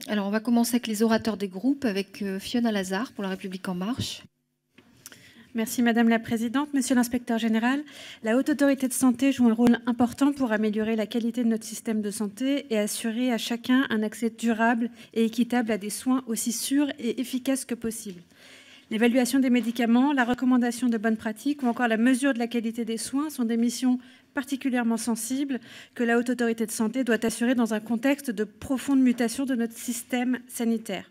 Alors, on va commencer avec les orateurs des groupes, avec Fiona Lazare pour La République En Marche. Merci Madame la Présidente. Monsieur l'inspecteur général, la Haute Autorité de Santé joue un rôle important pour améliorer la qualité de notre système de santé et assurer à chacun un accès durable et équitable à des soins aussi sûrs et efficaces que possible. L'évaluation des médicaments, la recommandation de bonnes pratiques ou encore la mesure de la qualité des soins sont des missions particulièrement sensibles que la Haute Autorité de Santé doit assurer dans un contexte de profonde mutation de notre système sanitaire.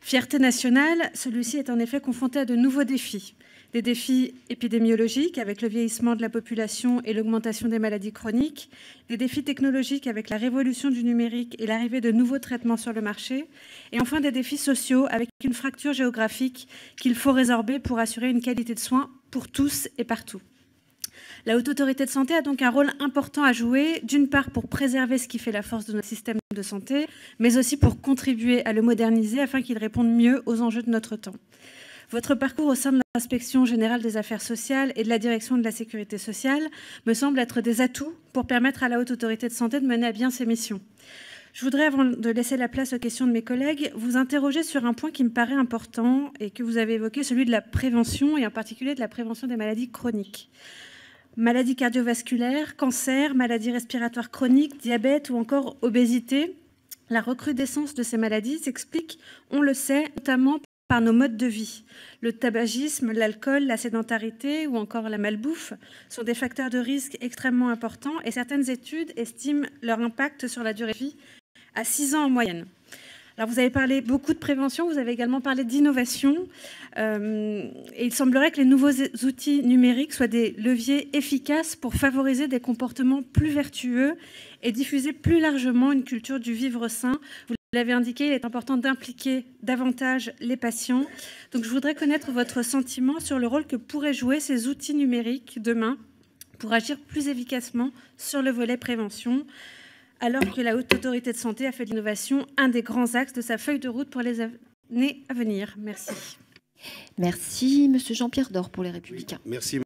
Fierté nationale, celui-ci est en effet confronté à de nouveaux défis. Des défis épidémiologiques avec le vieillissement de la population et l'augmentation des maladies chroniques, des défis technologiques avec la révolution du numérique et l'arrivée de nouveaux traitements sur le marché, et enfin des défis sociaux avec une fracture géographique qu'il faut résorber pour assurer une qualité de soins pour tous et partout. La Haute Autorité de Santé a donc un rôle important à jouer, d'une part pour préserver ce qui fait la force de notre système de santé, mais aussi pour contribuer à le moderniser afin qu'il réponde mieux aux enjeux de notre temps. Votre parcours au sein de l'Inspection générale des affaires sociales et de la Direction de la sécurité sociale me semble être des atouts pour permettre à la Haute Autorité de Santé de mener à bien ses missions. Je voudrais, avant de laisser la place aux questions de mes collègues, vous interroger sur un point qui me paraît important et que vous avez évoqué, celui de la prévention et en particulier de la prévention des maladies chroniques. Maladies cardiovasculaires, cancers, maladies respiratoires chroniques, diabète ou encore obésité. La recrudescence de ces maladies s'explique, on le sait, notamment par nos modes de vie. Le tabagisme, l'alcool, la sédentarité ou encore la malbouffe sont des facteurs de risque extrêmement importants et certaines études estiment leur impact sur la durée de vie à 6 ans en moyenne. Alors vous avez parlé beaucoup de prévention, vous avez également parlé d'innovation. Et il semblerait que les nouveaux outils numériques soient des leviers efficaces pour favoriser des comportements plus vertueux et diffuser plus largement une culture du vivre sain. Vous l'avez indiqué, il est important d'impliquer davantage les patients. Donc je voudrais connaître votre sentiment sur le rôle que pourraient jouer ces outils numériques demain pour agir plus efficacement sur le volet prévention, alors que la Haute Autorité de Santé a fait de l'innovation un des grands axes de sa feuille de route pour les années à venir. Merci. Merci, Monsieur Jean-Pierre Door pour Les Républicains. Merci.